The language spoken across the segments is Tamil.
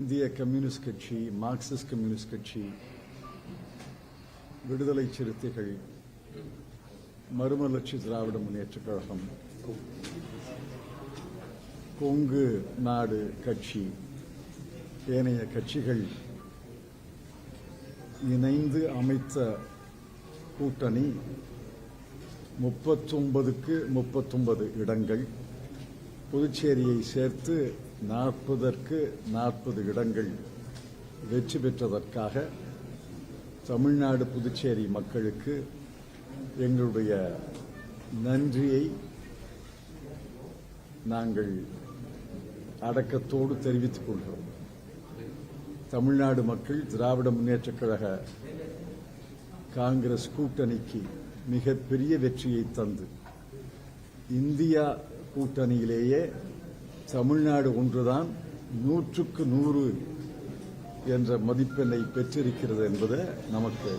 இந்திய கம்யூனிஸ்ட் கட்சி, மார்க்சிஸ்ட் கம்யூனிஸ்ட் கட்சி, விடுதலை சிறுத்தைகள், மறுமலர்ச்சி திராவிட முன்னேற்றக் கழகம், கொங்கு நாடு கட்சி, ஏனைய கட்சிகள் இணைந்து அமைத்த கூட்டணி 39க்கு 39 இடங்கள், புதுச்சேரியை சேர்த்து 40க்கு 40 இடங்கள் வெற்றி பெற்றதற்காக தமிழ்நாடு புதுச்சேரி மக்களுக்கு எங்களுடைய நன்றியை நாங்கள் அடக்கத்தோடு தெரிவித்துக் கொள்கிறோம். தமிழ்நாடு மக்கள் திராவிட முன்னேற்றக் கழக காங்கிரஸ் கூட்டணிக்கு மிகப்பெரிய வெற்றியை தந்து இந்தியா கூட்டணியிலேயே தமிழ்நாடு ஒன்றுதான் 100க்கு 100 என்ற மதிப்பெண்ணை பெற்றிருக்கிறது என்பது நமக்கு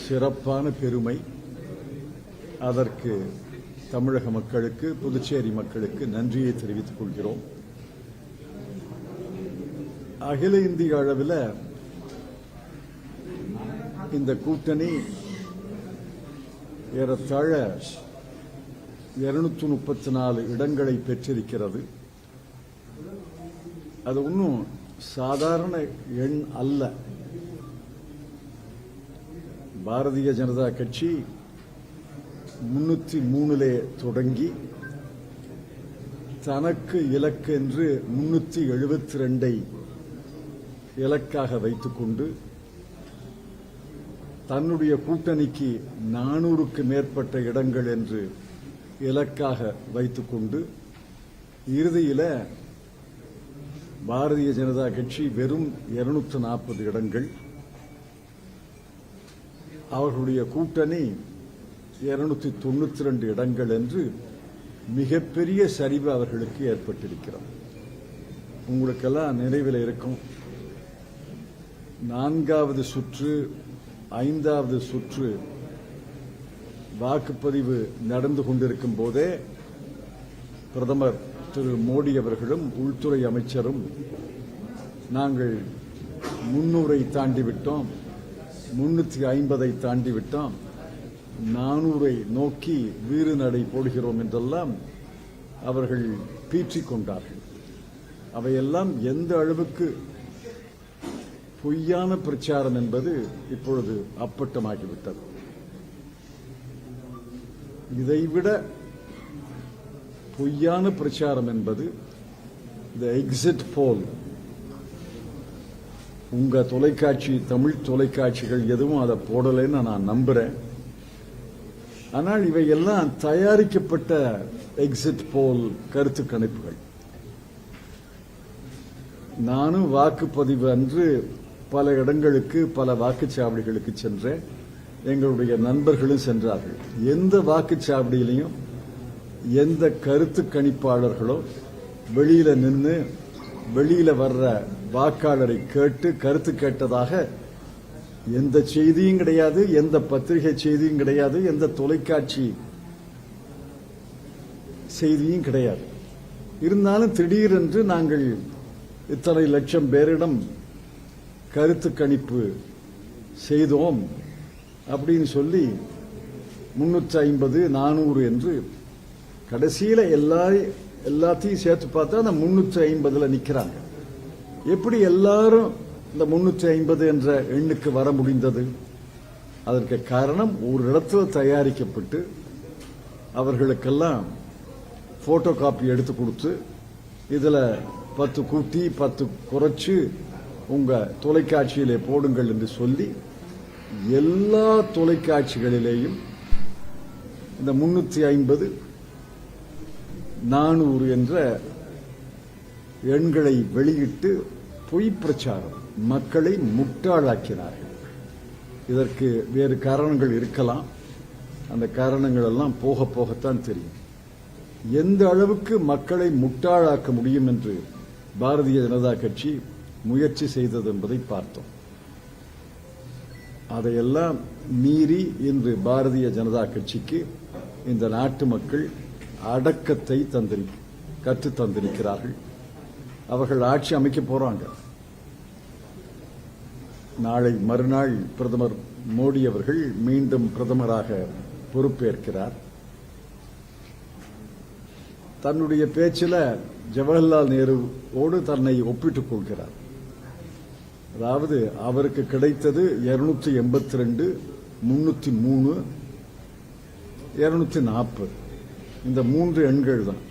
சிறப்பான பெருமை. அதற்கு தமிழக மக்களுக்கு, புதுச்சேரி மக்களுக்கு நன்றியை தெரிவித்துக் கொள்கிறோம். அகில இந்திய அளவில் இந்த கூட்டணி ஏறத்தாழ 234 இடங்களை பெற்றிருக்கிறது. அது ஒன்றும் சாதாரண எண் அல்ல. பாரதிய ஜனதா கட்சி 303 தொடங்கி தனக்கு இலக்கு என்று 372 இலக்காக வைத்துக் கொண்டு தன்னுடைய கூட்டணிக்கு 400க்கு மேற்பட்ட இடங்கள் என்று இலக்காக வைத்துக் கொண்டு இறுதியில் பாரதிய ஜனதா கட்சி வெறும் 240 இடங்கள், அவர்களுடைய கூட்டணி 292 இடங்கள் என்று மிகப்பெரிய சரிவு அவர்களுக்கு ஏற்பட்டிருக்கிறது. உங்களுக்கெல்லாம் நினைவில் இருக்கும், 4வது சுற்று 5வது சுற்று வாக்குப்பதிவு நடந்து கொண்டிருக்கும் போதே பிரதமர் திரு மோடி அவர்களும் உள்துறை அமைச்சரும் நாங்கள் 300ஐ தாண்டிவிட்டோம், 350ஐ தாண்டிவிட்டோம், 400ஐ நோக்கி வீறு நடை போடுகிறோம் என்றெல்லாம் அவர்கள் பீற்றிக் கொண்டார்கள். அவையெல்லாம் எந்த அளவுக்கு பொய்யான பிரச்சாரம் என்பது இப்பொழுது அப்பட்டமாகிவிட்டது. இதைவிட பொய்யான பிரச்சாரம் என்பது இந்த எக்ஸிட் போல். உங்க தொலைக்காட்சி, தமிழ் தொலைக்காட்சிகள் எதுவும் அதை போடலைன்னு நான் நம்புறேன். ஆனால் இவையெல்லாம் தயாரிக்கப்பட்ட எக்ஸிட் போல் கருத்து கணிப்புகள். நானும் வாக்குப்பதிவு அன்று பல இடங்களுக்கு, பல வாக்குச்சாவடிகளுக்கு சென்றேன். எங்களுடைய நண்பர்களும் சென்றார்கள். எந்த வாக்குச்சாவடியிலையும் எந்த கருத்து கணிப்பாளர்களோ வெளியில நின்று வெளியில வர்ற வாக்காளரை கேட்டு கருத்து கேட்டதாக எந்த செய்தியும் கிடையாது, எந்த பத்திரிகை செய்தியும் கிடையாது, எந்த தொலைக்காட்சி செய்தியும் கிடையாது. இருந்தாலும் திடீரென்று நாங்கள் இத்தனை லட்சம் பேரிடம் கருத்து கணிப்பு செய்தோம் அப்படின்னு சொல்லி 350, 400 என்று கடைசியில எல்லாத்தையும் சேர்த்து பார்த்தா அந்த 350ல நிக்கிறாங்க. எப்படி எல்லாரும் இந்த 350 என்ற எண்ணுக்கு வர முடிந்தது? அதற்கு காரணம், ஒரு இடத்துல தயாரிக்கப்பட்டு அவர்களுக்கெல்லாம் போட்டோ காப்பி எடுத்து கொடுத்து இதுல 10 கூட்டி 10 குறைச்சு உங்க தொலைக்காட்சியிலே போடுங்கள் என்று சொல்லி எல்லா தொலைக்காட்சிகளிலேயும் இந்த 350, 400 என்ற எண்களை வெளியிட்டு பொய் பிரச்சாரம், மக்களை முட்டாளாக்கினார்கள். இதற்கு வேறு காரணங்கள் இருக்கலாம். அந்த காரணங்கள் எல்லாம் போக போகத்தான் தெரியும். எந்த அளவுக்கு மக்களை முட்டாளாக்க முடியும் என்று பாரதிய ஜனதா கட்சி முயற்சி செய்தது என்பதை பார்த்தோம். அதையெல்லாம் மீறி இன்று பாரதிய ஜனதா கட்சிக்கு இந்த நாட்டு மக்கள் அடக்கத்தை கற்றுத் தந்திருக்கிறார்கள். அவர்கள் ஆட்சி அமைக்க போறாங்க. நாளை மறுநாள் பிரதமர் மோடி அவர்கள் மீண்டும் பிரதமராக பொறுப்பேற்கிறார். தன்னுடைய பேச்சில் ஜவஹர்லால் நேருவோடு தன்னை ஒப்பிட்டுக் கொள்கிறார். அதாவது அவருக்கு கிடைத்தது 282, 303, 240 இந்த 3 எண்கள் தான்.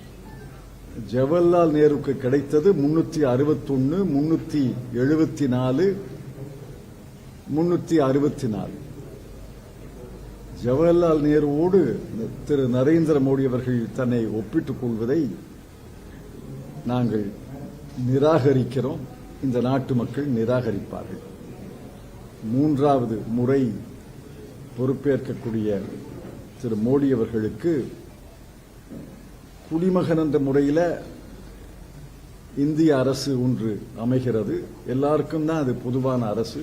ஜவஹர்லால் நேருக்கு கிடைத்தது 361, 374, 364. ஜவஹர்லால் நேருவோடு திரு நரேந்திர மோடி அவர்கள் தன்னை ஒப்பிட்டுக் கொள்வதை நாங்கள் நிராகரிக்கிறோம். இந்த நாட்டு மக்கள் நிராகரிப்பார்கள். 3வது முறை பொறுப்பேற்கக்கூடிய திரு மோடி அவர்களுக்கு குடிமகன் என்ற முறையில் இந்திய அரசு ஒன்று அமைகிறது. எல்லாருக்கும் தான் அது பொதுவான அரசு.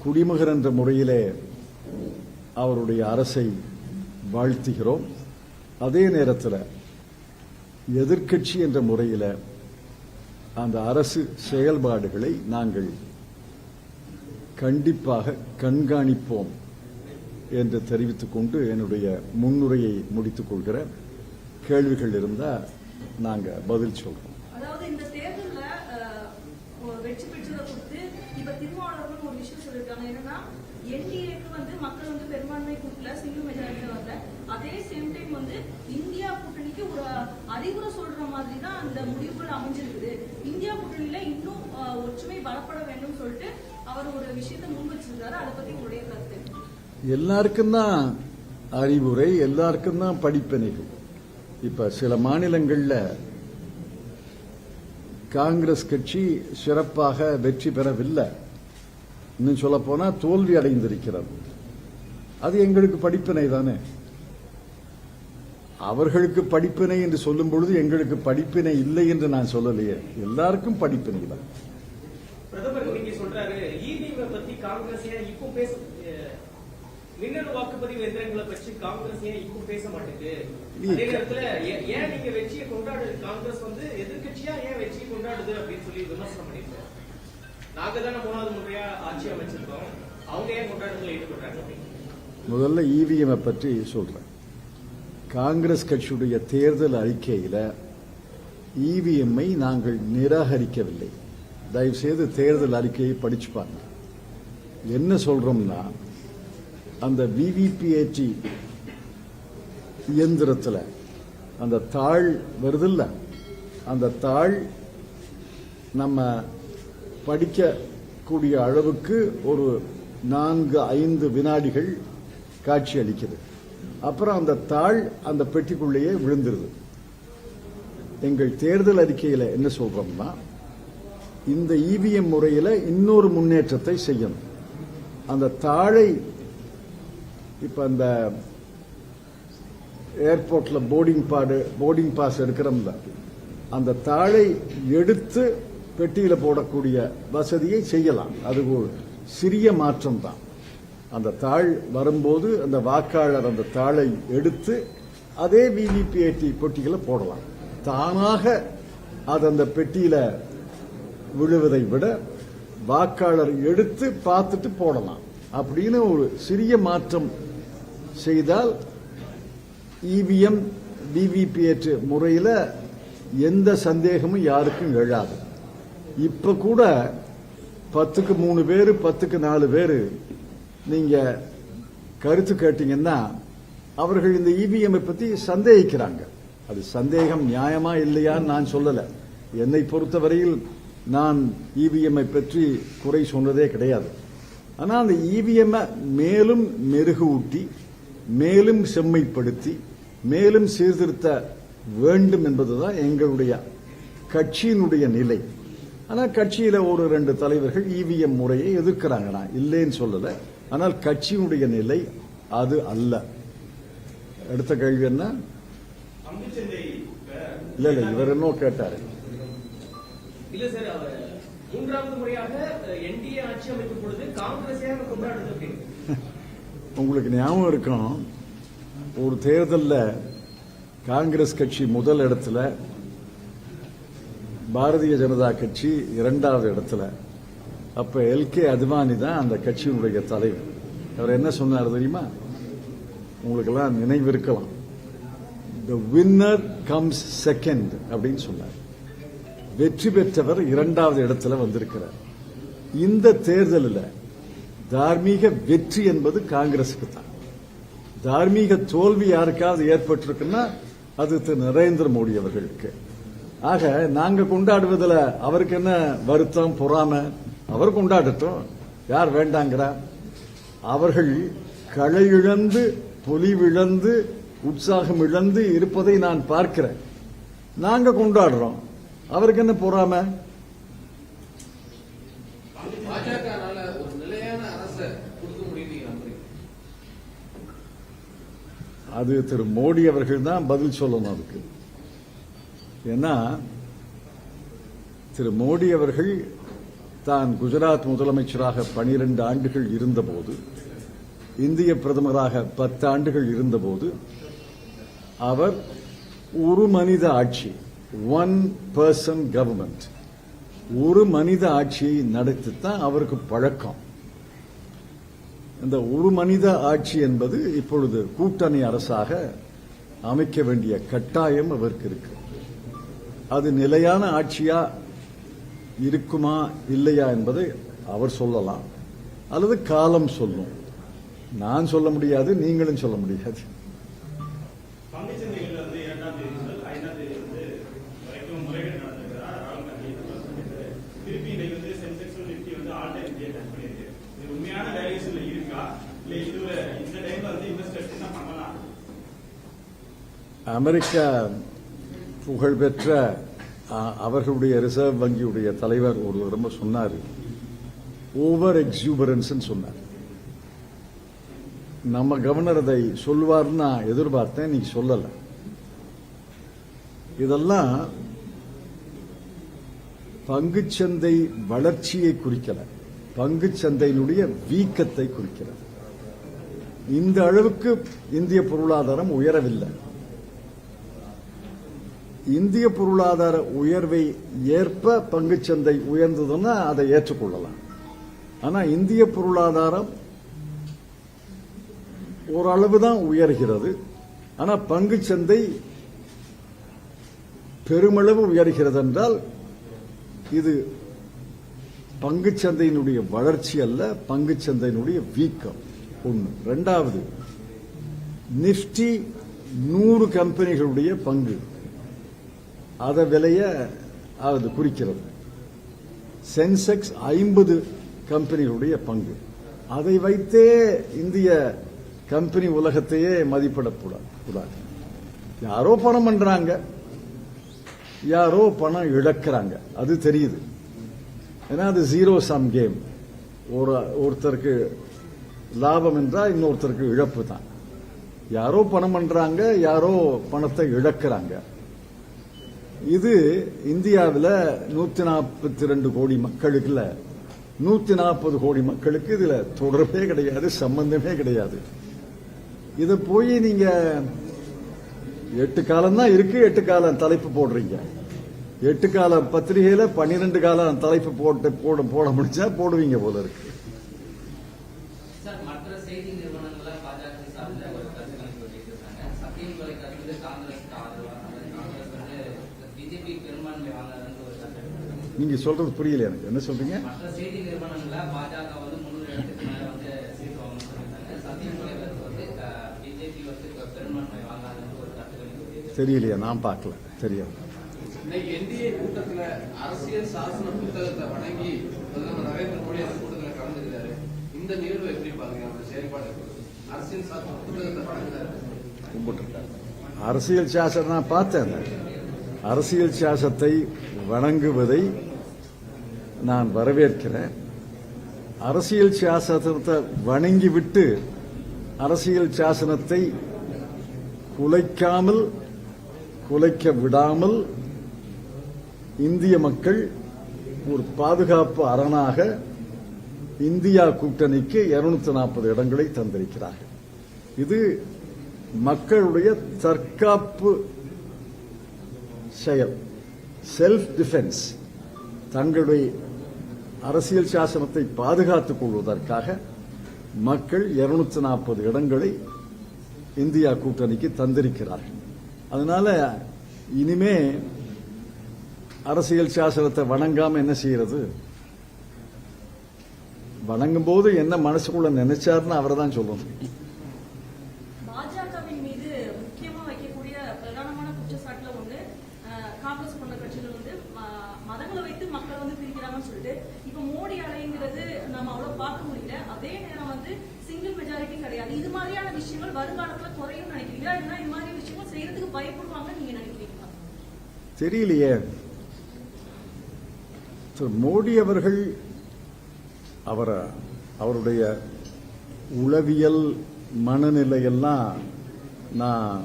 குடிமகன் என்ற முறையிலே அவருடைய அரசை வாழ்த்துகிறோம். அதே நேரத்தில் எதிர்க்கட்சி என்ற முறையில் அந்த அரசு செயல்பாடுகளை நாங்கள் கண்டிப்பாக கண்காணிப்போம் என்று தெரிவித்துக் கொண்டு என்னுடைய முன்னுரையை முடித்துக் கொள்கிறேன். கேள்விகள் இருந்தால் நாங்கள் பதில் சொல்றோம். அதாவது இந்த தேர்தல்ல வெற்றி பெற்றதை கொடுத்து இப்ப திருமாவளவன் ஒரு விஷயம் சொல்லிருக்காங்க. என்னன்னா என்டிஏக்கு மக்கள் பெரும்பான்மை கூட்டல, சிங்கிள் மெஜாரிட்டி வரல. அதே சேம் டைம் இந்தியா கூட்டணிக்கு ஒரு அறிவுரை சொல்ற மாதிரி தான் அந்த முடிவுகள் அமைஞ்சிருக்குது. இந்தியா கூட்டணியில இன்னும் ஒற்றுமை பலப்பட வேண்டும் சொல்லிட்டு அவர் ஒரு விஷயத்தை முன் வச்சிருக்காரு. அதை பத்தி உங்களுடைய கருத்து? எல்லாருக்கும் தான் அறிவுரை, எல்லாருக்கும் தான் படிப்பினைகள். இப்ப சில மாநிலங்கள்ல காங்கிரஸ் கட்சி சிறப்பாக வெற்றி பெறவில்லை, இன்னும் சொல்ல போனா தோல்வி அடைந்திருக்கிறது. அது எங்களுக்கு படிப்பினை தானே. அவர்களுக்கு படிப்பினை என்று சொல்லும் பொழுது எங்களுக்கு படிப்பினை இல்லை என்று நான் சொல்லலையே. எல்லாருக்கும் படிப்பினை தான். பிரதமர் நீங்க சொல்றாரு ஈவிஎம் பத்தி காங்கிரஸ் ஏன் இப்போ பேச, மின்னணு வாக்குப்பதிவு எந்திரங்களை பற்றி காங்கிரஸ் ஏன் இப்போ பேச மாட்டேங்குது? அதே நேரத்துல ஏன் நீங்க வெற்றியை கொண்டாடுது காங்கிரஸ் எதிர்கட்சியா ஏன் வெற்றியை கொண்டாடுது அப்படின்னு சொல்லி விமர்சனம் பண்ணிருக்கோம். நாங்க தானே 3வது முறையா ஆட்சி அமைச்சிருக்கோம், அவங்க ஏன் கொண்டாடுறதுல ஈடுபடுறாங்க? முதல்ல ஈவிஎம் பற்றி சொல்றேன். காங்கிரஸ் கட்சியுடைய தேர்தல் அறிக்கையில் ஈவிஎம்ஐ நாங்கள் நிராகரிக்கவில்லை. தயவுசெய்து தேர்தல் அறிக்கையை படிச்சு பாருங்க. என்ன சொல்றோம்னா, அந்த விவிபிஏடி இயந்திரத்தில் அந்த தாள் வருதில்ல, அந்த தாள் நம்ம படிக்கக்கூடிய அளவுக்கு ஒரு 4-5 வினாடிகள் காட்சி அளிக்குது. அப்புறம் அந்த தாள் அந்த பெட்டிக்குள்ளேயே விழுந்துருது. எங்கள் தேர்தல் அறிக்கையில் என்ன சொல்றோம்னா, இந்த இவிஎம் முறையில் இன்னொரு முன்னேற்றத்தை செய்யணும். அந்த தாளை இப்ப அந்த ஏர்போர்ட்ல போர்டிங் பாஸ் எடுக்கிறோம்ல, அந்த தாளை எடுத்து பெட்டியில போடக்கூடிய வசதியை செய்யலாம். அது ஒரு சிறிய மாற்றம் தான். அந்த தாள் வரும்போது அந்த வாக்காளர் அந்த தாளை எடுத்து அதே விவிபிஏடி பெட்டிகளை போடலாம். தானாக அது அந்த பெட்டியில விழுவதை விட வாக்காளர் எடுத்து பார்த்துட்டு போடலாம். அப்படின்னு ஒரு சிறிய மாற்றம் செய்தால் இவிஎம் விவிபிஏடி முறையில் எந்த சந்தேகமும் யாருக்கும் எழாது. இப்ப கூட 10க்கு 3 பேரு 10க்கு 4 பேரு நீங்க கருத்து கேட்டீங்கன்னா அவர்கள் இந்த இவிஎம் பத்தி சந்தேகிக்கிறாங்க. அது சந்தேகம் நியாயமா இல்லையான்னு நான் சொல்லல. என்னை பொறுத்தவரையில் நான் இவிஎம் பற்றி குறை சொன்னதே கிடையாது. ஆனா அந்த இவிஎம் மேலும் மெருகூட்டி, மேலும் செம்மைப்படுத்தி, மேலும் சீர்திருத்த வேண்டும் என்பதுதான் எங்களுடைய கட்சியினுடைய நிலை. ஆனா கட்சியில 1-2 தலைவர்கள் இவிஎம் முறையை எதிர்க்கிறாங்க. நான் இல்லைன்னு சொல்லல. ஆனால் கட்சியினுடைய நிலை அது அல்ல. அடுத்த கேள்வி என்ன? இல்ல இவர் என்ன கேட்டாரு? இல்ல சார், அவர் 3வது முறையாக என்டிஏ ஆட்சி அமைக்கும் பொழுது காங்கிரஸ் கொண்டாடுது அப்படின்னு உங்களுக்கு ஞாபகம் இருக்கும். ஒரு தேர்தலில் காங்கிரஸ் கட்சி முதல் இடத்துல பாரதிய ஜனதா கட்சி 2வது இடத்துல. அப்ப எல்கே அத்வானி தான் அந்த கட்சியினுடைய தலைவர். அவர் என்ன சொன்னார் தெரியுமா? உங்களுக்கெல்லாம் நினைவிருக்கலாம். The winner comes second அப்படின்னு சொன்னார். வெற்றி பெற்றவர் 2வது இடத்துல வந்திருக்கிறார். இந்த தேர்தலில் தார்மீக வெற்றி என்பது காங்கிரசுக்கு தான். தார்மீக தோல்வி யாருக்காவது ஏற்பட்டிருக்குன்னா அது திரு நரேந்திர மோடி அவர்களுக்கு. ஆக நாங்க கொண்டாடுவதில் அவருக்கு என்ன வருத்தம், பொறாமை? அவர் கொண்டாடட்டும், யார் வேண்டாங்கிறா? அவர்கள் களை இழந்து, பொலிவிழந்து, உற்சாகம் இழந்து இருப்பதை நான் பார்க்கிறேன். நாங்க கொண்டாடுறோம், அவருக்கு என்ன பொறாமை? அது திரு மோடி அவர்கள் தான் பதில் சொல்லணும் அதுக்கு. ஏன்னா திரு மோடி அவர்கள் தான் குஜராத் முதலமைச்சராக 12 ஆண்டுகள் இருந்தபோது, இந்திய பிரதமராக 10 ஆண்டுகள் இருந்தபோது, அவர் ஒரு மனித ஆட்சி, ஒன் பர்சன் கவர்மெண்ட், ஒரு மனித ஆட்சியை நடத்தித்தான் அவருக்கு பழக்கம். இந்த ஒரு மனித ஆட்சி என்பது இப்பொழுது கூட்டணி அரசாக அமைக்க வேண்டிய கட்டாயம் அவருக்கு இருக்கு. அது நிலையான ஆட்சியா இருக்குமா இல்லையா என்பதை அவர் சொல்லலாம், அல்லது காலம் சொல்லும். நான் சொல்ல முடியாது, நீங்களும் சொல்ல முடியாது. அமெரிக்கா புகழ்பெற்ற அவர்களுடைய ரிசர்வ் வங்கியுடைய தலைவர் ஒரு ரொம்ப சொன்னார், ஓவர் எக்ஸூபரன்ஸ் சொன்னார். நம்ம கவர்னர் அதை சொல்லுவார்னு நான் எதிர்பார்த்தேன், நீங்க சொல்லல. இதெல்லாம் பங்குச்சந்தை வளர்ச்சியை குறிக்கல, பங்குச்சந்தையினுடைய வீக்கத்தை குறிக்கிறது. இந்த அளவுக்கு இந்திய பொருளாதாரம் உயரவில்லை. இந்திய பொருளாதார உயர்வை ஏற்ப பங்குச்சந்தை உயர்ந்ததுன்னா அதை ஏற்றுக்கொள்ளலாம். ஆனா இந்திய பொருளாதாரம் ஓரளவுதான் உயர்கிறது. ஆனா பங்குச்சந்தை பெருமளவு உயர்கிறது என்றால் இது பங்குச்சந்தையினுடைய வளர்ச்சி அல்ல, பங்குச்சந்தையினுடைய வீக்கம். ஒன்று. இரண்டாவது, நிப்டி 100 கம்பெனிகளுடைய பங்கு, அத விலைய அது குறிக்கிறது. சென்செக்ஸ் 50 கம்பெனிகளுடைய பங்கு, அதை வைத்தே இந்திய கம்பெனி உலகத்தையே மதிப்பிடக்கூடாது. யாரோ பணம் பண்றாங்க, யாரோ பணம் இழக்கிறாங்க, அது தெரியுது. ஏன்னா அது ஜீரோ சம் கேம். ஒருத்தருக்கு லாபம் என்றால் இன்னொருத்தருக்கு இழப்பு தான். யாரோ பணம் பண்றாங்க, யாரோ பணத்தை இழக்கிறாங்க. இது இந்தியாவில் 142 கோடி மக்களுக்கு, 140 கோடி மக்களுக்கு இதுல தொடர்பே கிடையாது, சம்பந்தமே கிடையாது. இத போய் நீங்க 8 காலம் தான் இருக்கு, 8 காலம் தலைப்பு போடுறீங்க. 8 கால பத்திரிகையில 12 காலம் தலைப்பு போட முடிச்சா போடுவீங்க போல இருக்கு. நீங்க சொல்றது புரியல எனக்கு. என்ன சொல்றீங்க? தெரியலையா? நான் பார்க்கல, தெரியாது. என்டிஏ கூட்டத்தில் அரசியல் சாசன புத்தகத்தை வழங்கி பிரதமர் நரேந்திர மோடி அந்த கூட்டத்தில் கலந்துக்கிறாரு. இந்த நிகழ்வு எப்படி பாருங்க? செயல்பாடு அரசியல் சாசன புத்தகத்தை வழங்குறாரு. அரசியல் சாசனம் நான் பார்த்தேன். அரசியல் சாசனத்தை வணங்குவதை நான் வரவேற்கிறேன். அரசியல் சாசனத்தை வணங்கிவிட்டு அரசியல் சாசனத்தை குலைக்காமல், குலைக்க விடாமல் இந்திய மக்கள் ஒரு பாதுகாப்பு அரணாக இந்தியா கூட்டணிக்கு 240 இடங்களை தந்திருக்கிறார்கள். இது மக்களுடைய தற்காப்பு செயல். செல்ஃப் டிஃபென்ஸ், தங்களுடைய அரசியல் சாசனத்தை பாதுகாத்துக் கொள்வதற்காக மக்கள் 240 இடங்களை இந்தியா கூட்டணிக்கு தந்திருக்கிறார்கள். அதனால இனிமே அரசியல் சாசனத்தை வணங்காம என்ன செய்யறது? வணங்கும் போது என்ன மனசுக்குள்ள நினைச்சாருன்னு அவரை தான் சொல்லணும். பாஜகவின் மீது முக்கியமா வைக்கக்கூடிய பிரதானமான குற்றச்சாட்டுல ஒண்ணு, காங்கிரஸ் போன்ற கட்சிகள் வந்து மதங்களை வைத்து மக்கள் வந்து பிரிக்கிறாங்கன்னு சொல்லிட்டு, இப்ப மோடி அலைங்கிறது நம்ம அவ்வளவு பார்க்க முடியல. அதே நேரம் வந்து சிங்கிள் மெஜாரிட்டி கிடையாது. இது மாதிரியான விஷயங்கள் வருங்காலத்துல குறையும் நினைக்கிறீங்களா? இல்லைன்னா இது மாதிரி விஷயங்கள் செய்யறதுக்கு பயப்படுவாங்கன்னு நீங்க நினைக்கிறீங்களா? தெரியலையே. மோடி அவர்கள் அவருடைய உளவியல் மனநிலையெல்லாம் நான்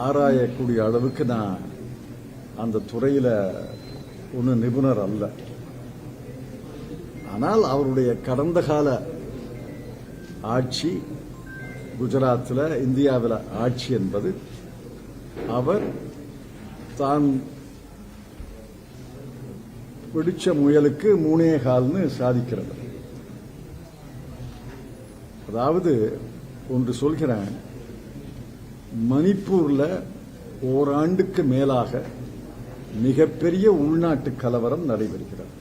ஆராயக்கூடிய அளவுக்கு நான் அந்த துறையில ஒன்றும் நிபுணர் அல்ல. ஆனால் அவருடைய கடந்த கால ஆட்சி, குஜராத்தில் இந்தியாவில் ஆட்சி என்பது அவர் தான் பிடிச்ச முயலுக்கு 3 கால்னு சாதிக்கிறது. அதாவது ஒன்று சொல்கிறேன், மணிப்பூர்ல ஓராண்டுக்கு மேலாக மிகப்பெரிய உள்நாட்டு கலவரம் நடைபெறுகிறது.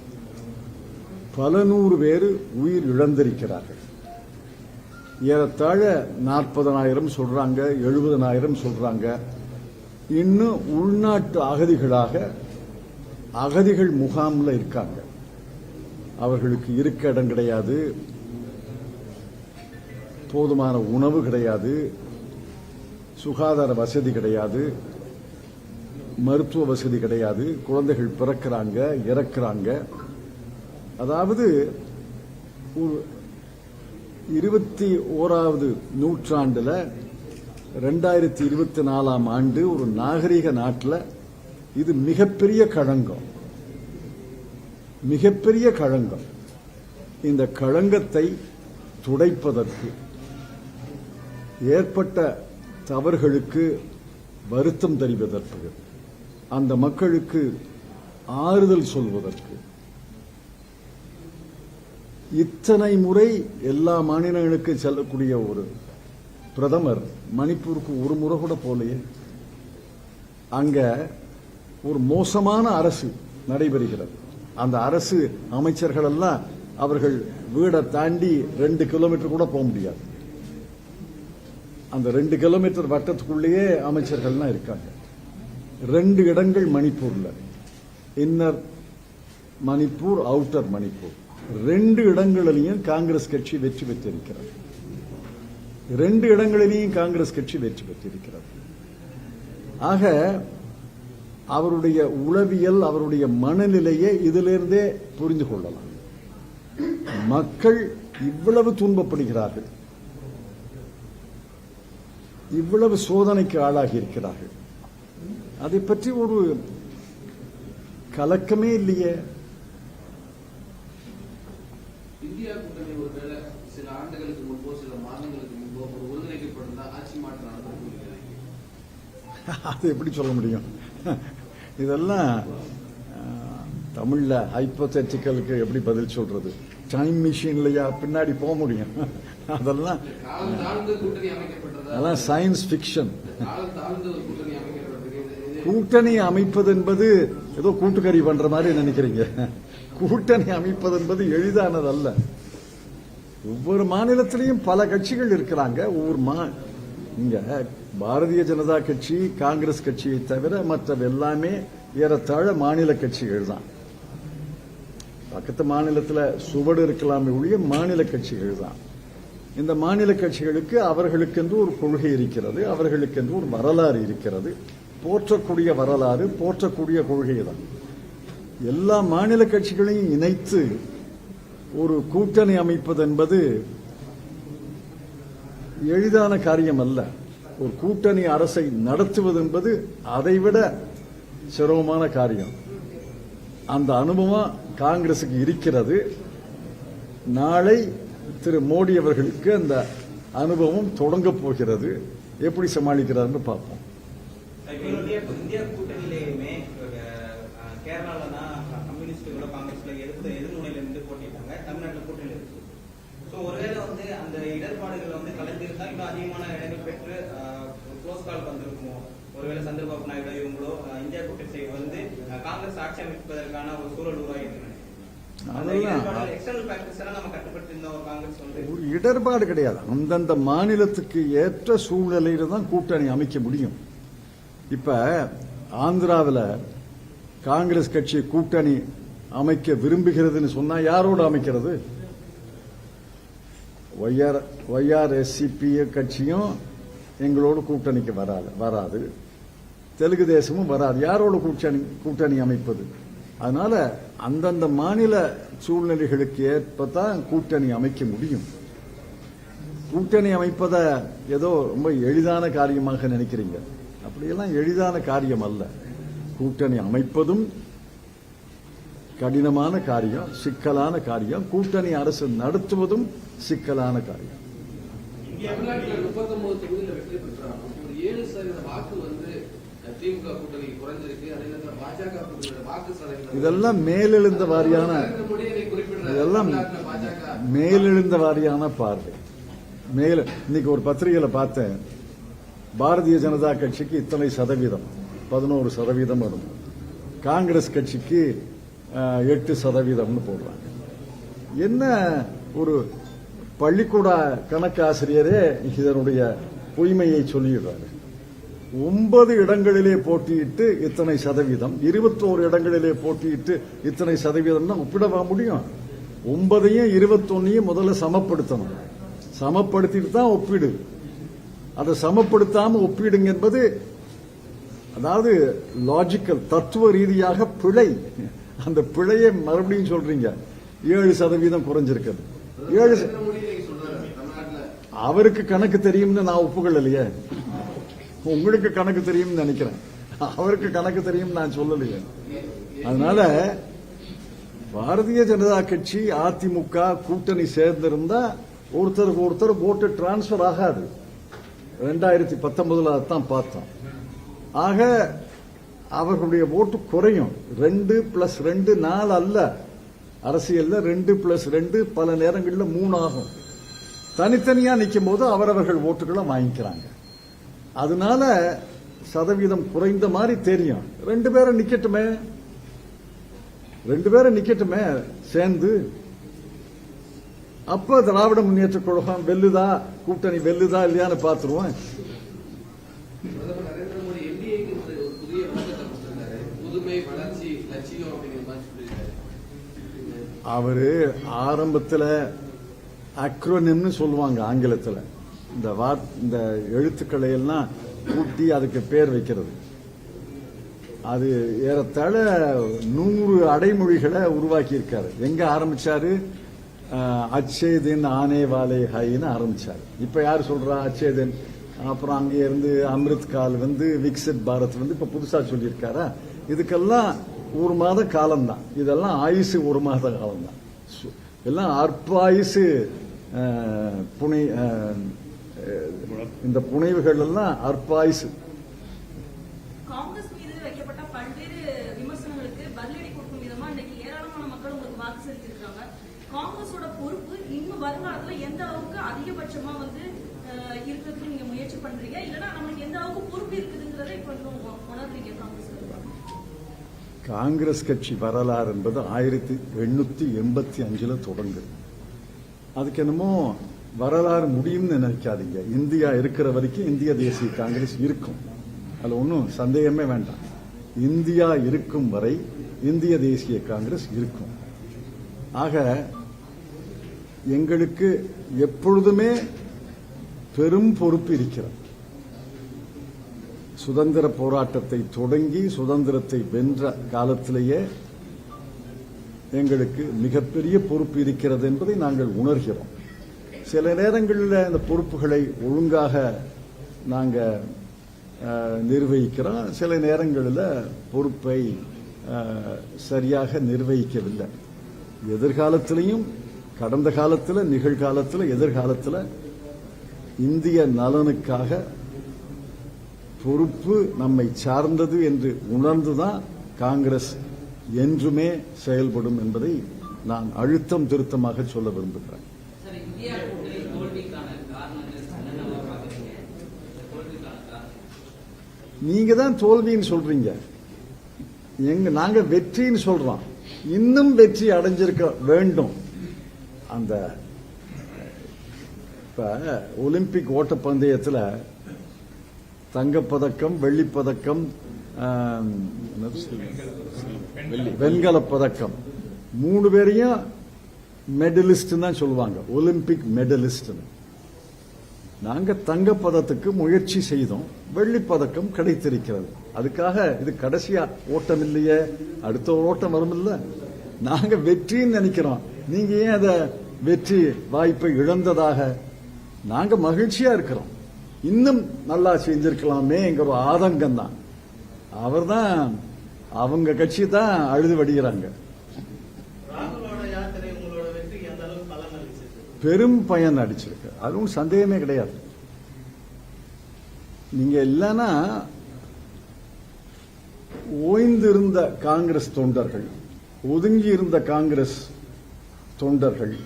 பல 100 பேர் உயிர் இழந்திருக்கிறார்கள். ஏறத்தாழ 40,000 சொல்றாங்க, 70,000 சொல்றாங்க. இன்னும் உள்நாட்டு அகதிகளாக அகதிகள் முகாம்ல இருக்காங்க. அவர்களுக்கு இருக்க இடம் கிடையாது, போதுமான உணவு கிடையாது, சுகாதார வசதி கிடையாது, மருத்துவ வசதி கிடையாது. குழந்தைகள் பிறக்கிறாங்க, இறக்குறாங்க. அதாவது 21வது நூற்றாண்டுல 2024ஆம் ஆண்டு ஒரு நாகரிக நாட்டில் இது மிகப்பெரிய களங்கம், மிகப்பெரிய களங்கம். இந்த களங்கத்தை துடைப்பதற்கு, ஏற்பட்ட தவறுகளுக்கு வருத்தம் தெரிவதற்கு, அந்த மக்களுக்கு ஆறுதல் சொல்வதற்கு இத்தனை முறை எல்லா மாநிலங்களுக்கு செல்லக்கூடிய ஒரு பிரதமர் மணிப்பூருக்கு ஒரு முறை கூட போலையே. அங்க ஒரு மோசமான அரசு நடைபெறுகிறது. அந்த அரசு அமைச்சர்கள் எல்லாம் அவர்கள் வீடை தாண்டி 2 கிலோமீட்டர் கூட போக முடியாது. அந்த 2 கிலோமீட்டர் வட்டத்துக்குள்ளேயே அமைச்சர்கள்லாம் இருக்காங்க. 2 இடங்கள் மணிப்பூர்ல, இன்னர் மணிப்பூர், அவுட்டர் மணிப்பூர், 2 இடங்களிலையும் காங்கிரஸ் கட்சி வெற்றி பெற்றிருக்கிறது. 2 இடங்களிலேயும் காங்கிரஸ் கட்சி வெற்றி பெற்றிருக்கிறது. ஆக அவருடைய உளவியல், அவருடைய மனநிலையை இதிலிருந்தே புரிந்து கொள்ளலாம். மக்கள் இவ்வளவு துன்பப்படுகிறார்கள், இவ்வளவு சோதனைக்கு ஆளாகி இருக்கிறார்கள். அதை பற்றி ஒரு கலக்கமே இல்லையே. இந்தியா கூட்டணி ஒருவேளை சில ஆண்டுகளுக்கு முன்போ சில மாதங்களுக்கு முன்போ ஒரு ஒருங்கிணைக்கப்பட்டிருந்தா ஆட்சி மாற்றம் நடந்திருக்கும். அது எப்படி சொல்ல முடியும்? இதெல்லாம் தமிழ்ல ஹைப்போதெட்டிக்கலுக்கு எப்படி பதில் சொல்றது? டைம் மிஷின்லயா பின்னாடி போக முடியும்? அதெல்லாம் அதெல்லாம் சயின்ஸ் பிக்ஷன். கூட்டணி அமைப்பது என்பது ஏதோ கூட்டுக்கறி பண்ற மாதிரி நினைக்கிறீங்க. கூட்டணி அமைப்பது என்பது எளிதானது அல்ல. ஒவ்வொரு மாநிலத்திலையும் பல கட்சிகள் இருக்கிறாங்க. இங்க பாரதிய ஜனதா கட்சி, காங்கிரஸ் கட்சியை தவிர மற்ற எல்லாமே ஏறத்தாழ மாநில கட்சிகள் தான். பக்கத்து மாநிலத்தில் சுவடு இருக்கலாமே ஒழிய மாநில கட்சிகள் தான். இந்த மாநில கட்சிகளுக்கு அவர்களுக்கென்று ஒரு கொள்கை இருக்கிறது, அவர்களுக்கென்று ஒரு வரலாறு இருக்கிறது. போற்றக்கூடிய வரலாறு, போற்றக்கூடிய கொள்கை தான். எல்லா மாநில கட்சிகளையும் இணைத்து ஒரு கூட்டணி அமைப்பது என்பது எளிதான காரியம் அல்ல. ஒரு கூட்டணி அரசை நடத்துவது என்பது அதைவிட சிரமமான காரியம். அந்த அனுபவம் காங்கிரசுக்கு இருக்கிறது. நாளை திரு மோடி அவர்களுக்கு அந்த அனுபவம் தொடங்க போகிறது. எப்படி சமாளிக்கிறார்னு பார்ப்போம். இந்தியா கூட்டணியிலேயுமே இன்னும் அதிகமான இடங்கள் பெற்று க்ளோஸ் கால் வந்திருக்குமோ? ஒருவேளை சந்திரபாபு நாயுடு இவங்களோ இந்தியா கூட்டணி வந்து காங்கிரஸ் ஆட்சி அமைப்பதற்கான ஒரு சூழல் உருவாகிட்டு எக்ஸ்டர்னல் ஃபேக்டர்ஸ் எல்லாம் நம்ம கட்டுப்படுத்தி இருந்த ஒரு காங்கிரஸ் வந்து ஒரு இடர்பாடு கிடையாது. அந்தந்த மாநிலத்துக்கு ஏற்ற சூழ்நிலையில தான் கூட்டணி அமைக்க முடியும். இப்ப ஆந்திராவில் காங்கிரஸ் கட்சி கூட்டணி அமைக்க விரும்புகிறதுன்னு சொன்னா யாரோடு அமைக்கிறது? YRSCP கட்சியும் எங்களோடு கூட்டணிக்கு வராது, தெலுங்கு தேசமும் வராது. யாரோட கூட்டணி அமைப்பது? அதனால அந்தந்த மாநில சூழ்நிலைகளுக்கு ஏற்பதான் கூட்டணி அமைக்க முடியும். கூட்டணி அமைப்பதை ஏதோ ரொம்ப எளிதான காரியமாக நினைக்கிறீங்க. அப்படியெல்லாம் எளிதான காரியம் அல்ல. கூட்டணி அமைப்பதும் கடினமான காரியம், சிக்கலான காரியம். கூட்டணி அரசு நடத்துவதும் சிக்கலான காரியம். தமிழ்நாட்டில் 39 தொகுதியில் வெற்றி பெற்றாலும் ஒரு 7% வாக்கு வந்து திமுக கூட்டணி குறைஞ்சிருக்கு. அதே நேரத்தில் பாஜக கூட்டணியோட வாக்கு சதவீதம் இதெல்லாம் மேலெழுந்த வாரியான பார்வை. இன்னைக்கு ஒரு பத்திரிகையில பார்த்தேன், பாரதிய ஜனதா கட்சிக்கு இத்தனை சதவீதம், 11% வரும். காங்கிரஸ் கட்சிக்கு 8% போடுறாங்க. என்ன ஒரு பள்ளிக்கூட கணக்கு ஆசிரியரே இதனுடைய பொய்மையை சொல்லிடுறாரு. 9 இடங்களிலே போட்டியிட்டு இத்தனை சதவீதம், 21 இடங்களிலே போட்டியிட்டு இத்தனை சதவீதம் தான் ஒப்பிடவா முடியும்? 9ஐயும் 21ஐயும் முதல்ல சமப்படுத்தணும். சமப்படுத்திட்டு தான் ஒப்பிடு. அதை சமப்படுத்தாம ஒப்பிடுங்க என்பது அதாவது லாஜிக்கல், தத்துவ ரீதியாக பிழை. அந்த பிழையை மறுபடியும் சொல்றீங்க. 7% குறைஞ்சிருக்கிறது. அவருக்கு கணக்கு தெரியும்னு நான் ஒப்புக்கொள்ளலையே. உங்களுக்கு கணக்கு தெரியும் நினைக்கிறேன், அவருக்கு கணக்கு தெரியும் நான் சொல்லலையே. அதனால பாரதிய ஜனதா கட்சி அதிமுக கூட்டணி சேர்ந்திருந்தா ஒருத்தருக்கு ஒருத்தர் ஓட்டு டிரான்ஸ்பர் ஆகாது. 2019 அதான் பார்த்தோம். ஆக அவர்களுடைய ஓட்டு குறையும். 2+2 4 அல்ல. அரசியல்ல 2+2 பல நேரங்களில் 3 ஆகும். தனித்தனியா நிற்கும் போது அவரவர்கள் ஓட்டுகளை வாங்கிக்கிறாங்க. அதனால சதவீதம் குறைந்த மாதிரி தெரியும். 2 பேரும் நிக்கட்டுமே சேர்ந்து. அப்ப திராவிட முன்னேற்ற கழகம் வெல்லுதா, கூட்டணி வெல்லுதா இல்லையான்னு பார்த்துருவோம். பிரதமர் நரேந்திர மோடி என்டிஏக்கு ஒரு புதிய விளக்கத்தை கொடுத்திருந்தாரு. புதுமை, வளர்ச்சி, லட்சியம் அப்படிங்கிற மாதிரி சொல்லியிருக்காரு. அவரு ஆரம்பத்தில் அக்ரோனிம்னு சொல்லுவாங்க ஆங்கிலத்தில். இந்த எழுத்துக்களை எல்லாம் கூட்டி அதுக்கு பேர் வைக்கிறது. அது ஏறத்தாழ 100 அடைமொழிகளை உருவாக்கி இருக்காரு. எங்க ஆரம்பிச்சாரு? அச்சே தின் ஆனே வாலே ஹைன்னு ஆரம்பிச்சாரு. இப்ப யார் சொல்றா? அச்சே தின். அப்புறம் அங்கே இருந்து அமிர்த் கால் விக்சித் பாரத் இப்ப புதுசா சொல்லியிருக்காரா? இதுக்கெல்லாம் 1 மாத காலம்தான். இதெல்லாம் ஆயுசு 1 மாத காலம்தான். எல்லாம் அற்பாயுசு இந்த புனைவுகள் எல்லாம் அற்பாயுசு. காங்கிரஸ் மீது வைக்கப்பட்ட பல்வேறு விமர்சனங்களுக்கு பதிலடி கொடுக்கும் விதமா இன்னைக்கு ஏராளமான மக்கள் உங்களுக்கு வாக்கு செலுத்திருக்காங்க. காங்கிரஸோட பொறுப்பு இன்னும் வருங்காலத்துல எந்த அளவுக்கு அதிகபட்சமா இருக்கிறதுக்கு நீங்க முயற்சி பண்றீங்க, இல்லைன்னா நம்மளுக்கு எந்த அளவுக்கு பொறுப்பு இருக்குதுங்கிறத இப்ப உணர்றீங்க? காங்கிரஸ் கட்சி வரலாறு என்பது 1885 தொடங்குது. அதுக்கு என்னமோ வரலாறு முடியும்னு நினைக்காதீங்க. இந்தியா இருக்கிற வரைக்கும் இந்திய தேசிய காங்கிரஸ் இருக்கும். அதுல ஒன்றும் சந்தேகமே வேண்டாம். இந்தியா இருக்கும் வரை இந்திய தேசிய காங்கிரஸ் இருக்கும். ஆக எங்களுக்கு எப்பொழுதுமே பெரும் பொறுப்பு இருக்கிறது. சுதந்திர போராட்டத்தை தொடங்கி சுதந்திரத்தை வென்ற காலத்திலேயே எங்களுக்கு மிகப்பெரிய பொறுப்பு இருக்கிறது என்பதை நாங்கள் உணர்கிறோம். சில நேரங்களில் இந்த பொறுப்புகளை ஒழுங்காக நாங்கள் நிர்வகிக்கிறோம். சில நேரங்களில் பொறுப்பை சரியாக நிர்வகிக்கவில்லை. எதிர்காலத்திலையும், கடந்த காலத்தில், நிகழ்காலத்தில், எதிர்காலத்தில் இந்திய நலனுக்காக பொறுப்பு நம்மை சார்ந்தது என்று உணர்ந்துதான் காங்கிரஸ் என்றுமே செயல்படும் என்பதை நான் அழுத்தம் திருத்தமாக சொல்ல விரும்புகிறேன். நீங்க தான் தோல்வின்னு சொல்றீங்க, நாங்க வெற்றின்னு சொல்றோம். இன்னும் வெற்றி அடைஞ்சிருக்க வேண்டும். அந்த இப்ப ஒலிம்பிக் ஓட்டப்பந்தயத்தில் தங்கப்பதக்கம், வெள்ளிப்பதக்கம், வெண்கலப் பதக்கம் 3 பேரையும் மெடலிஸ்ட் தான் சொல்லுவாங்க, ஒலிம்பிக் மெடலிஸ்ட். நாங்க தங்கப்பதத்துக்கு முயற்சி செய்தோம், வெள்ளிப்பதக்கம் கிடைத்திருக்கிறது. அதுக்காக இது கடைசியா ஓட்டம் இல்லையே, அடுத்த ஒரு ஓட்டம் வரும் இல்ல. நாங்க வெற்றின்னு நினைக்கிறோம், நீங்க ஏன் அத வெற்றி வாய்ப்பை இழந்ததாக? நாங்க மகிழ்ச்சியா இருக்கிறோம், இன்னும் நல்லா செஞ்சிருக்கலாமே என்கிற ஆதங்கம் தான். அவர் தான், அவங்க கட்சி தான் அழுது வடிகிறாங்க. ராகுலோட யாத்திரை உங்களோட வெற்றிக்கு எந்த அளவுக்கு பலன் அளிச்சிருக்கு? பெரும் பயன் அடிச்சிருக்கு, அதுவும் சந்தேகமே கிடையாது. நீங்க இல்லைன்னா ஓய்ந்திருந்த காங்கிரஸ் தொண்டர்கள், ஒதுங்கி இருந்த காங்கிரஸ் தொண்டர்கள்,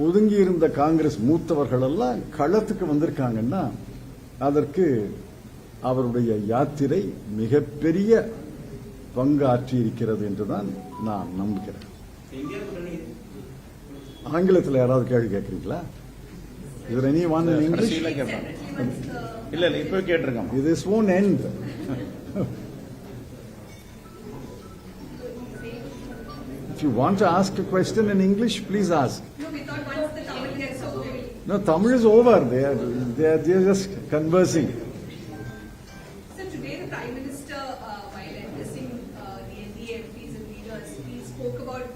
ஒதுங்கி இருந்த காங்கிரஸ் மூத்தவர்கள் எல்லாம் களத்துக்கு வந்திருக்காங்கன்னா அதற்கு அவருடைய யாத்திரை மிகப்பெரிய பங்காற்றி இருக்கிறது என்றுதான் நான் நம்புகிறேன். இந்தியா கூட்டணி ஆங்கிலத்தில் யாராவது கேள்வி கேட்கறீங்களா? இது எனி ஒன் இன் இங்கிலீஷ்? இல்ல இப்ப கேட்டிருக்கோம். This won't end. If you want to ask a question in English, please ask. No, we thought once the Tamil gets over. No, Tamil is over. They are just conversing. So today the Prime Minister, while addressing the NDA MPs and leaders, he spoke about,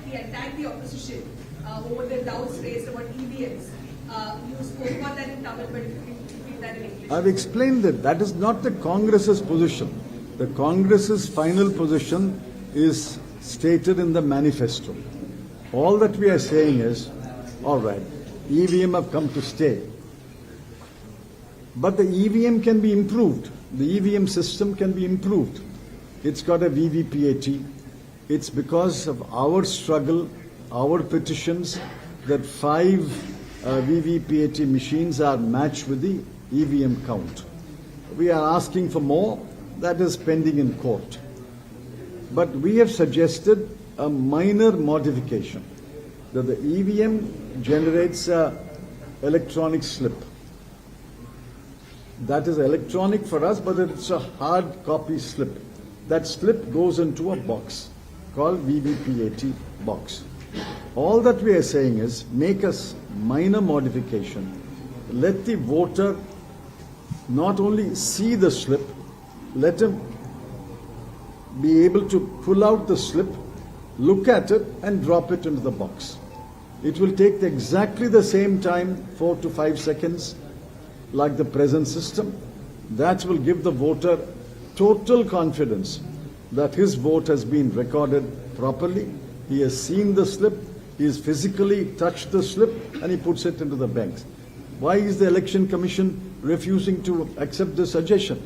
he attacked the opposition over the doubts raised about EVMs. You spoke about that in Tamil, but if you can repeat that in English. I've explained that that is not the Congress's position. The Congress's final position is stated in the manifesto. All that we are saying is, all right, EVM have come to stay. But the EVM can be improved. The EVM system can be improved. It's got a VVPAT. It's because of our struggle, our petitions, that 5 VVPAT machines are matched with the EVM count. We are asking for more. That is pending in court. But we have suggested a minor modification, that the EVM generates a electronic slip. That is electronic for us, but it's a hard copy slip. That slip goes into a box called VVPAT box. All that we are saying is make a minor modification. Let the voter not only see the slip, let him be able to pull out the slip, look at it and drop it into the box. It will take exactly the same time, 4 to 5 seconds, like the present system. That will give the voter total confidence that his vote has been recorded properly. He has seen the slip, he has physically touched the slip, and he puts it into the banks. Why is the Election Commission refusing to accept this suggestion?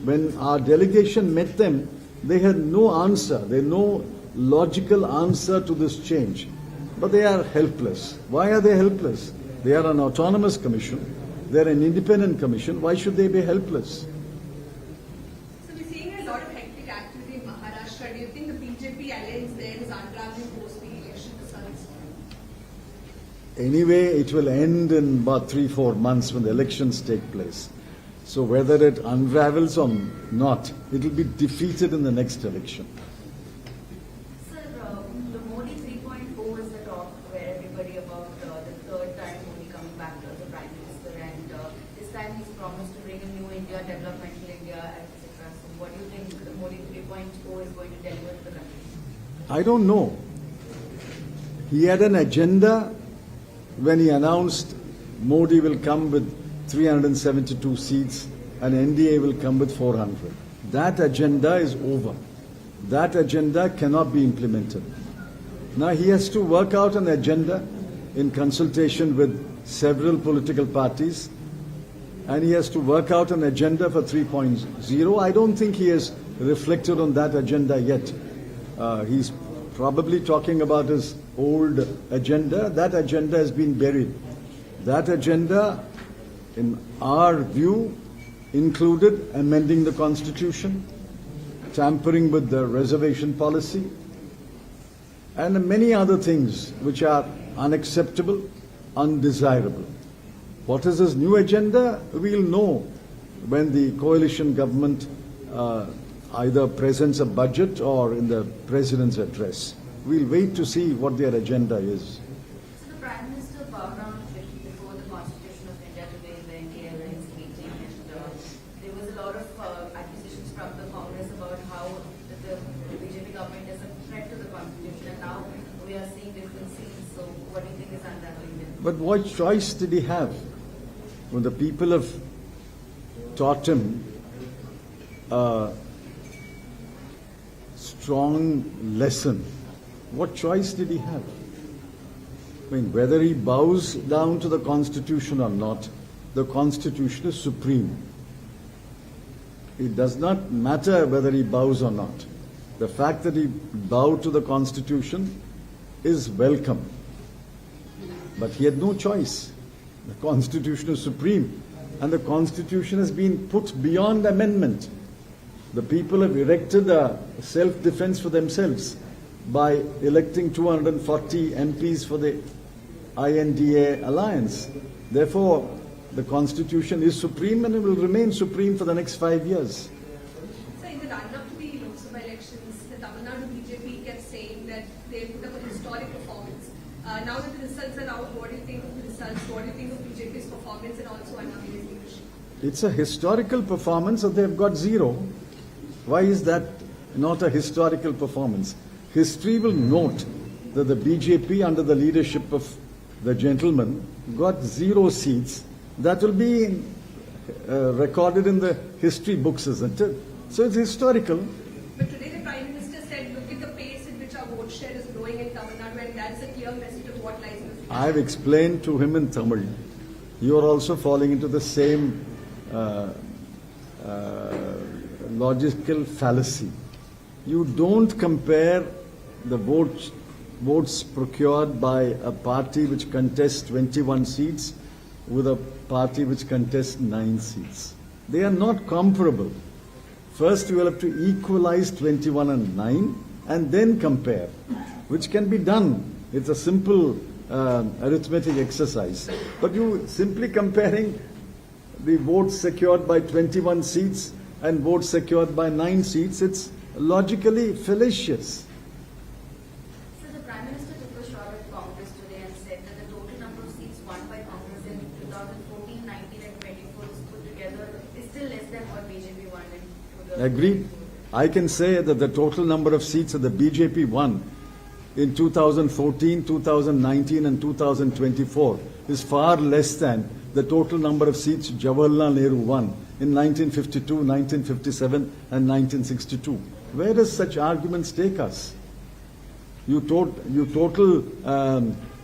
When our delegation met them, they had no answer, they had no logical answer to this change. But they are helpless. Why are they helpless? They are an autonomous commission, they are an independent commission. Why should they be helpless? So we're seeing a lot of hectic activity in Maharashtra. Do you think the BJP alliance there is unraveling post the election results? Anyway, it will end in about 3-4 months when the elections take place. So whether it unravels or not, it will be defeated in the next election. Sir, the Modi 3.0 is the talk where everybody about the third time Modi coming back as the Prime Minister, and this time he's promised to bring a new India, developmental India, etc. So what do you think the Modi 3.0 is going to deliver to the country? I don't know. He had an agenda when he announced Modi will come with 372 seats and NDA will come with 400. That agenda is over. That agenda cannot be implemented. Now he has to work out an agenda in consultation with several political parties, and he has to work out an agenda for 3.0. I don't think he has reflected on that agenda yet. He's probably talking about his old agenda. That agenda has been buried. That agenda, in our view, included amending the Constitution, tampering with the reservation policy, and many other things which are unacceptable, undesirable. What is his new agenda? We'll know when the coalition government either presents a budget or in the president's address. We'll wait to see what their agenda is. So the Prime Minister bowed down before the Constitution of India today in the NDA alliance meeting, and there was a lot of accusations from the Congress about how the BJP government is a threat to the Constitution, and now we are seeing different scenes. So what do you think is unraveling there? But what choice did he have? When the people have taught him a strong lesson, what choice did he have? I mean, whether he bows down to the Constitution or not, the Constitution is supreme. It does not matter whether he bows or not. The fact that he bowed to the Constitution is welcome. But he had no choice. The Constitution is supreme, and the Constitution has been put beyond amendment. The people have erected a self-defense for themselves by electing 240 MPs for the INDA alliance. Therefore, the Constitution is supreme and it will remain supreme for the next 5 years. So in the run-up to the Lok Sabha elections, the Tamil Nadu BJP kept saying that they put up a historic performance. Now that the results are out, what do you think of the results? What do you think of BJP's performance and also under his leadership? It's a historical performance and they've got zero. Why is that not a historical performance? History will note that the BJP under the leadership of the gentleman got 0 seats. That will be recorded in the history books, isn't it? So it's historical. But today the Prime Minister said, look at the pace at which our vote share is growing in Tamil Nadu, and that's a clear message of what lies in the future. I've explained to him in Tamil. You are also falling into the same logical fallacy. You don't compare the votes procured by a party which contests 21 seats with a party which contests 9 seats. They are not comparable. First you will have to equalize 21 and 9 and then compare, which can be done. It's a simple arithmetic exercise. But you simply comparing the votes secured by 21 seats and votes secured by 9 seats, it's logically fallacious. So the Prime Minister took a shot at Congress today and said that the total number of seats won by Congress in 2014, 19 and 24 put together is still less than what BJP won in Agreed. I can say that the total number of seats that the BJP won in 2014, 2019 and 2024 is far less than the total number of seats Jawaharlal Nehru won in 1952, 1957 and 1962. Where does such arguments take us? You total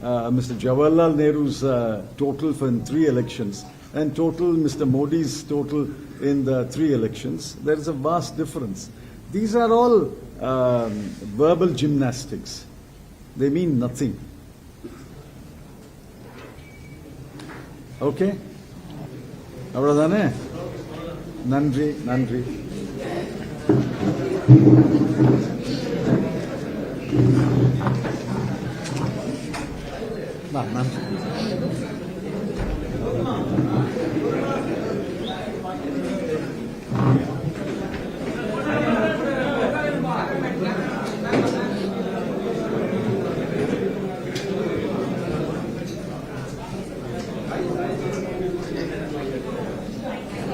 Mr. Jawaharlal Nehru's total for in 3 elections and total Mr. Modi's total in the 3 elections. There is a vast difference. These are all verbal gymnastics. They mean nothing. Okay? அவ்வளவுதானே? நன்றி நன்றி. நன்றி.